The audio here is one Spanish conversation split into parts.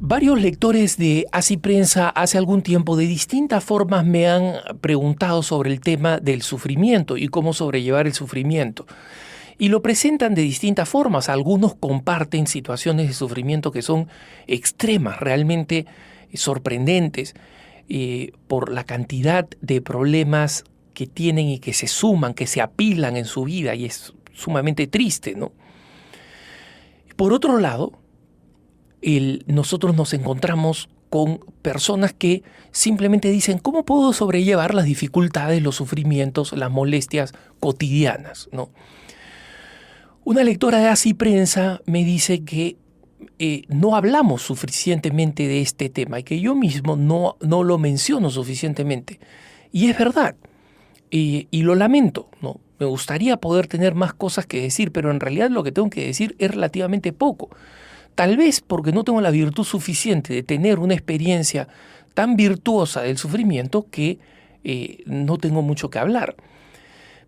Varios lectores de Así Prensa hace algún tiempo de distintas formas me han preguntado sobre el tema del sufrimiento y cómo sobrellevar el sufrimiento. Y lo presentan de distintas formas. Algunos comparten situaciones de sufrimiento que son extremas, realmente sorprendentes, por la cantidad de problemas que tienen y que se suman, que se apilan en su vida, y es sumamente triste, ¿no? Por otro lado, nosotros nos encontramos con personas que simplemente dicen, ¿cómo puedo sobrellevar las dificultades, los sufrimientos, las molestias cotidianas, ¿no? Una lectora de Así Prensa me dice que no hablamos suficientemente de este tema y que yo mismo no lo menciono suficientemente. Y es verdad, y lo lamento, ¿no? Me gustaría poder tener más cosas que decir, pero en realidad lo que tengo que decir es relativamente poco. Tal vez porque no tengo la virtud suficiente de tener una experiencia tan virtuosa del sufrimiento que no tengo mucho que hablar.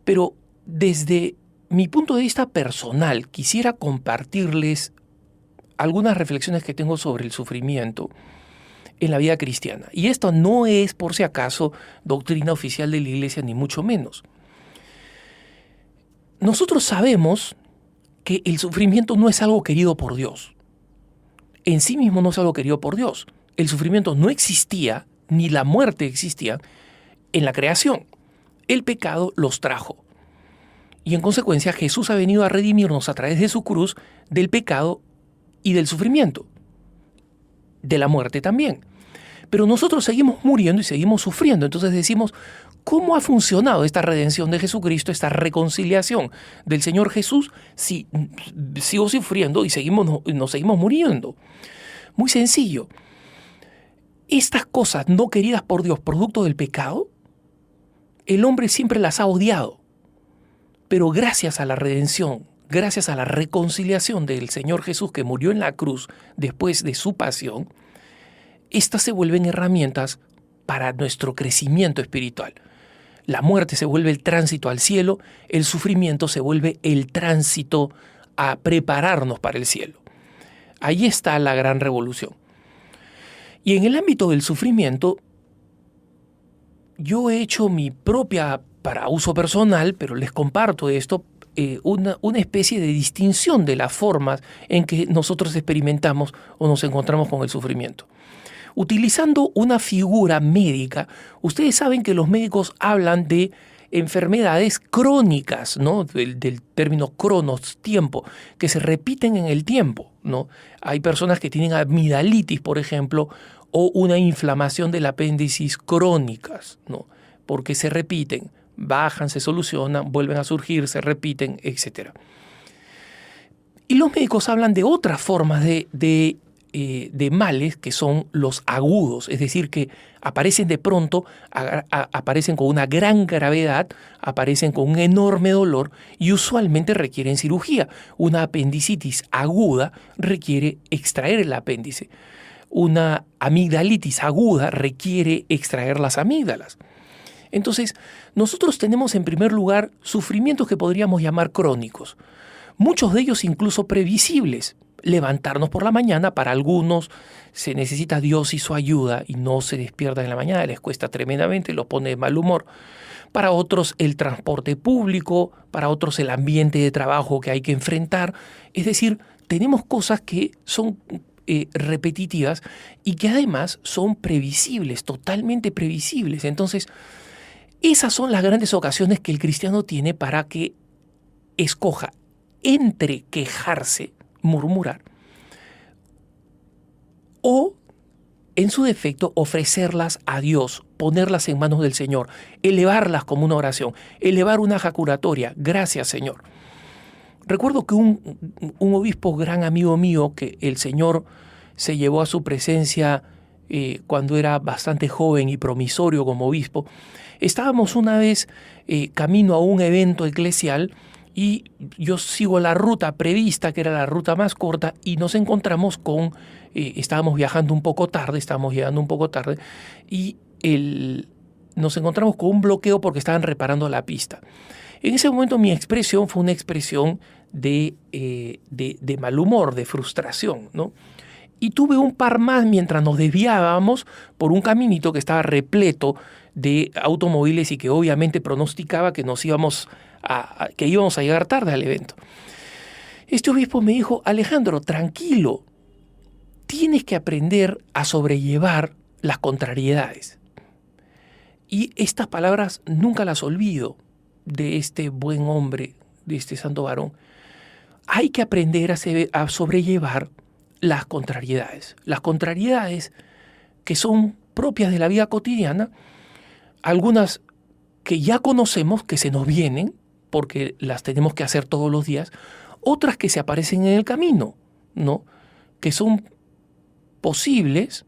Pero desde mi punto de vista personal, quisiera compartirles algunas reflexiones que tengo sobre el sufrimiento en la vida cristiana. Y esto no es, por si acaso, doctrina oficial de la Iglesia, ni mucho menos. Nosotros sabemos que el sufrimiento no es algo querido por Dios. En sí mismo no es algo querido por Dios. El sufrimiento no existía, ni la muerte existía en la creación. El pecado los trajo. Y en consecuencia Jesús ha venido a redimirnos a través de su cruz del pecado y del sufrimiento, de la muerte también. Pero nosotros seguimos muriendo y seguimos sufriendo. Entonces decimos, ¿cómo ha funcionado esta redención de Jesucristo, esta reconciliación del Señor Jesús, si sigo sufriendo y nos seguimos muriendo? Muy sencillo. Estas cosas no queridas por Dios, producto del pecado, el hombre siempre las ha odiado. Pero gracias a la redención, gracias a la reconciliación del Señor Jesús que murió en la cruz después de su pasión, estas se vuelven herramientas para nuestro crecimiento espiritual. La muerte se vuelve el tránsito al cielo, el sufrimiento se vuelve el tránsito a prepararnos para el cielo. Ahí está la gran revolución. Y en el ámbito del sufrimiento, yo he hecho mi propia, para uso personal, pero les comparto esto, una especie de distinción de las formas en que nosotros experimentamos o nos encontramos con el sufrimiento. Utilizando una figura médica, ustedes saben que los médicos hablan de enfermedades crónicas, ¿no? Del término cronos, tiempo, que se repiten en el tiempo, ¿no? Hay personas que tienen amigdalitis, por ejemplo, o una inflamación del apéndice crónicas, ¿no? Porque se repiten, bajan, se solucionan, vuelven a surgir, se repiten, etc. Y los médicos hablan de otras formas de males que son los agudos, es decir, que aparecen de pronto, aparecen con una gran gravedad, aparecen con un enorme dolor y usualmente requieren cirugía. Una apendicitis aguda requiere extraer el apéndice. Una amigdalitis aguda requiere extraer las amígdalas. Entonces, nosotros tenemos en primer lugar sufrimientos que podríamos llamar crónicos. Muchos de ellos incluso previsibles. Levantarnos por la mañana, para algunos se necesita Dios y su ayuda y no se despiertan en la mañana, les cuesta tremendamente, los pone de mal humor. Para otros el transporte público, para otros el ambiente de trabajo que hay que enfrentar. Es decir, tenemos cosas que son repetitivas y que además son previsibles, totalmente previsibles. Entonces, esas son las grandes ocasiones que el cristiano tiene para que escoja entre quejarse, murmurar, o, en su defecto, ofrecerlas a Dios, ponerlas en manos del Señor, elevarlas como una oración, elevar una jaculatoria. Gracias, Señor. Recuerdo que un obispo gran amigo mío, que el Señor se llevó a su presencia cuando era bastante joven y promisorio como obispo, estábamos una vez camino a un evento eclesial y yo sigo la ruta prevista, que era la ruta más corta, y nos encontramos con, estábamos viajando un poco tarde, estábamos llegando un poco tarde, y nos encontramos con un bloqueo porque estaban reparando la pista. En ese momento mi expresión fue una expresión de mal humor, de frustración, ¿no? Y tuve un par más mientras nos desviábamos por un caminito que estaba repleto de automóviles y que obviamente pronosticaba que íbamos a llegar tarde al evento. Este obispo me dijo: Alejandro, tranquilo, tienes que aprender a sobrellevar las contrariedades. Y estas palabras nunca las olvido de este buen hombre, de este santo varón. Hay que aprender a sobrellevar las contrariedades. Las contrariedades que son propias de la vida cotidiana, algunas que ya conocemos, que se nos vienen, porque las tenemos que hacer todos los días, otras que se aparecen en el camino, ¿no? Que son posibles,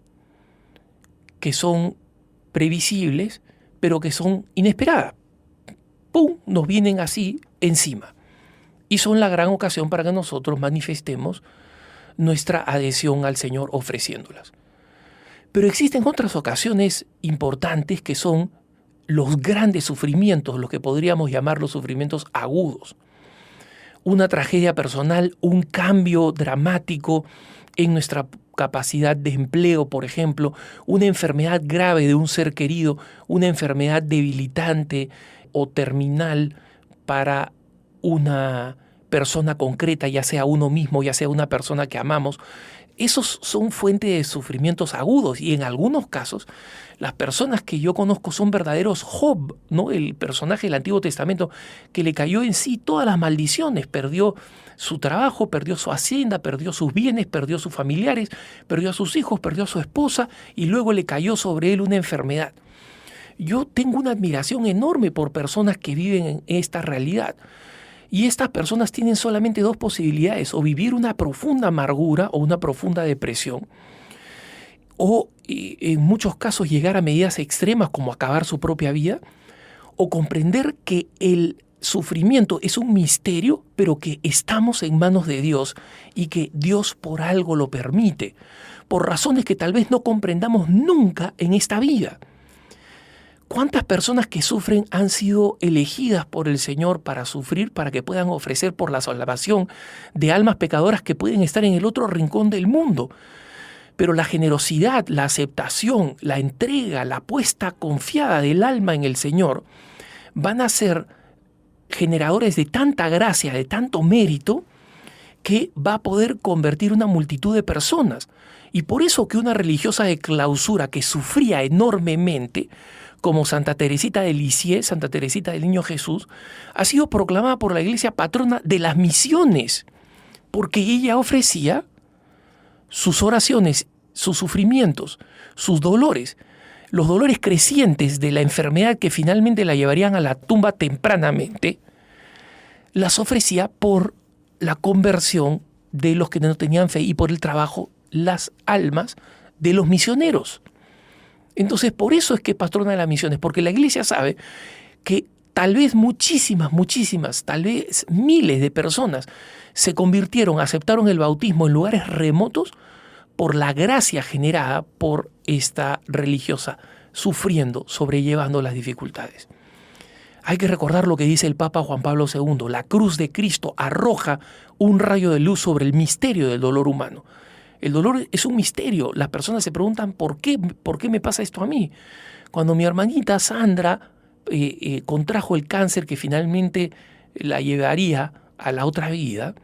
que son previsibles, pero que son inesperadas. ¡Pum! Nos vienen así encima. Y son la gran ocasión para que nosotros manifestemos nuestra adhesión al Señor ofreciéndolas. Pero existen otras ocasiones importantes que son los grandes sufrimientos, los que podríamos llamar los sufrimientos agudos. Una tragedia personal, un cambio dramático en nuestra capacidad de empleo, por ejemplo, una enfermedad grave de un ser querido, una enfermedad debilitante o terminal para una persona concreta, ya sea uno mismo, ya sea una persona que amamos. Esos son fuentes de sufrimientos agudos y en algunos casos las personas que yo conozco son verdaderos Job, ¿no? El personaje del Antiguo Testamento que le cayó en sí todas las maldiciones, perdió su trabajo, perdió su hacienda, perdió sus bienes, perdió sus familiares, perdió a sus hijos, perdió a su esposa y luego le cayó sobre él una enfermedad. Yo tengo una admiración enorme por personas que viven en esta realidad. Y estas personas tienen solamente dos posibilidades: o vivir una profunda amargura o una profunda depresión, o en muchos casos llegar a medidas extremas como acabar su propia vida, o comprender que el sufrimiento es un misterio, pero que estamos en manos de Dios y que Dios por algo lo permite, por razones que tal vez no comprendamos nunca en esta vida. ¿Cuántas personas que sufren han sido elegidas por el Señor para sufrir, para que puedan ofrecer por la salvación de almas pecadoras que pueden estar en el otro rincón del mundo? Pero la generosidad, la aceptación, la entrega, la puesta confiada del alma en el Señor van a ser generadores de tanta gracia, de tanto mérito, que va a poder convertir una multitud de personas. Y por eso que una religiosa de clausura que sufría enormemente, como Santa Teresita de Lisieux, Santa Teresita del Niño Jesús, ha sido proclamada por la Iglesia patrona de las misiones, porque ella ofrecía sus oraciones, sus sufrimientos, sus dolores, los dolores crecientes de la enfermedad que finalmente la llevarían a la tumba tempranamente, las ofrecía por la conversión de los que no tenían fe y por el trabajo, las almas de los misioneros. Entonces, por eso es que es patrona de las misiones, porque la Iglesia sabe que tal vez muchísimas, tal vez miles de personas se convirtieron, aceptaron el bautismo en lugares remotos por la gracia generada por esta religiosa, sufriendo, sobrellevando las dificultades. Hay que recordar lo que dice el Papa Juan Pablo II: la cruz de Cristo arroja un rayo de luz sobre el misterio del dolor humano. El dolor es un misterio. Las personas se preguntan ¿por qué me pasa esto a mí? Cuando mi hermanita Sandra contrajo el cáncer que finalmente la llevaría a la otra vida,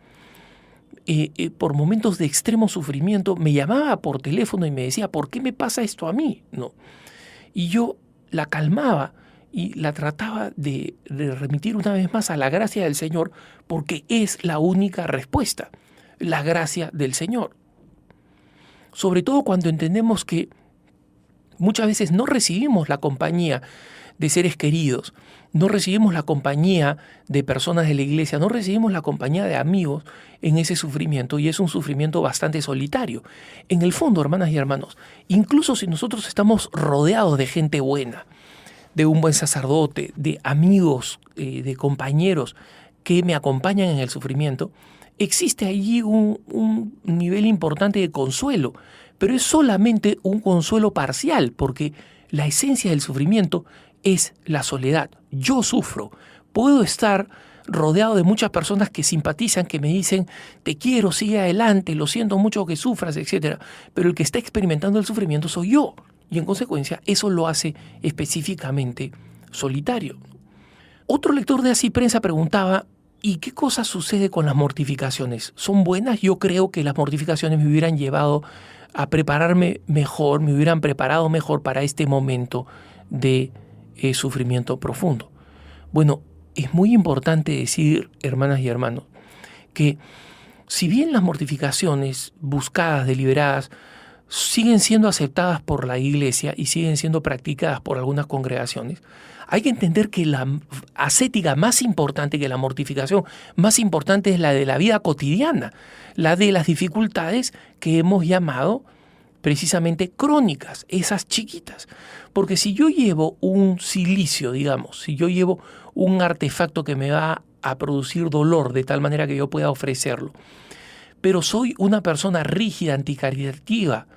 por momentos de extremo sufrimiento me llamaba por teléfono y me decía ¿por qué me pasa esto a mí? ¿No? Y yo la calmaba y la trataba de remitir una vez más a la gracia del Señor, porque es la única respuesta, la gracia del Señor. Sobre todo cuando entendemos que muchas veces no recibimos la compañía de seres queridos, no recibimos la compañía de personas de la iglesia, no recibimos la compañía de amigos en ese sufrimiento, y es un sufrimiento bastante solitario. En el fondo, hermanas y hermanos, incluso si nosotros estamos rodeados de gente buena, de un buen sacerdote, de amigos, de compañeros que me acompañan en el sufrimiento, existe allí un nivel importante de consuelo, pero es solamente un consuelo parcial, porque la esencia del sufrimiento es la soledad. Yo sufro, puedo estar rodeado de muchas personas que simpatizan, que me dicen, te quiero, sigue adelante, lo siento mucho que sufras, etc. Pero el que está experimentando el sufrimiento soy yo. Y en consecuencia, eso lo hace específicamente solitario. Otro lector de Así Prensa preguntaba, ¿y qué cosa sucede con las mortificaciones? ¿Son buenas? Yo creo que las mortificaciones me hubieran llevado a prepararme mejor, me hubieran preparado mejor para este momento de sufrimiento profundo. Bueno, es muy importante decir, hermanas y hermanos, que si bien las mortificaciones buscadas, deliberadas, siguen siendo aceptadas por la Iglesia y siguen siendo practicadas por algunas congregaciones, hay que entender que la ascética más importante, que la mortificación más importante, es la de la vida cotidiana, la de las dificultades que hemos llamado precisamente crónicas, esas chiquitas. Porque si yo llevo un silicio, digamos, si yo llevo un artefacto que me va a producir dolor de tal manera que yo pueda ofrecerlo, pero soy una persona rígida, anticaritativa,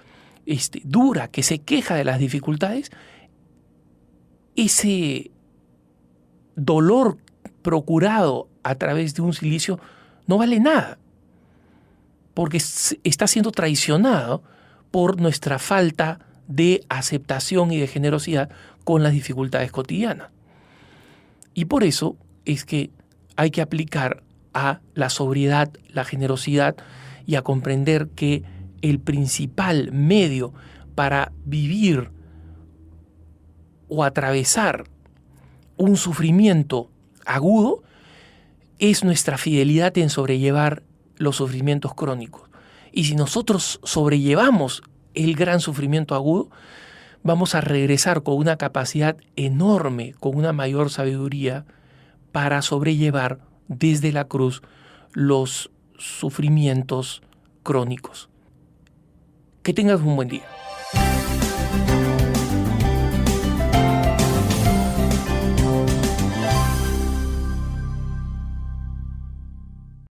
dura, que se queja de las dificultades, ese dolor procurado a través de un silicio no vale nada, porque está siendo traicionado por nuestra falta de aceptación y de generosidad con las dificultades cotidianas. Y por eso es que hay que aplicar a la sobriedad, la generosidad, y a comprender que el principal medio para vivir o atravesar un sufrimiento agudo es nuestra fidelidad en sobrellevar los sufrimientos crónicos. Y si nosotros sobrellevamos el gran sufrimiento agudo, vamos a regresar con una capacidad enorme, con una mayor sabiduría para sobrellevar desde la cruz los sufrimientos crónicos. Que tengas un buen día.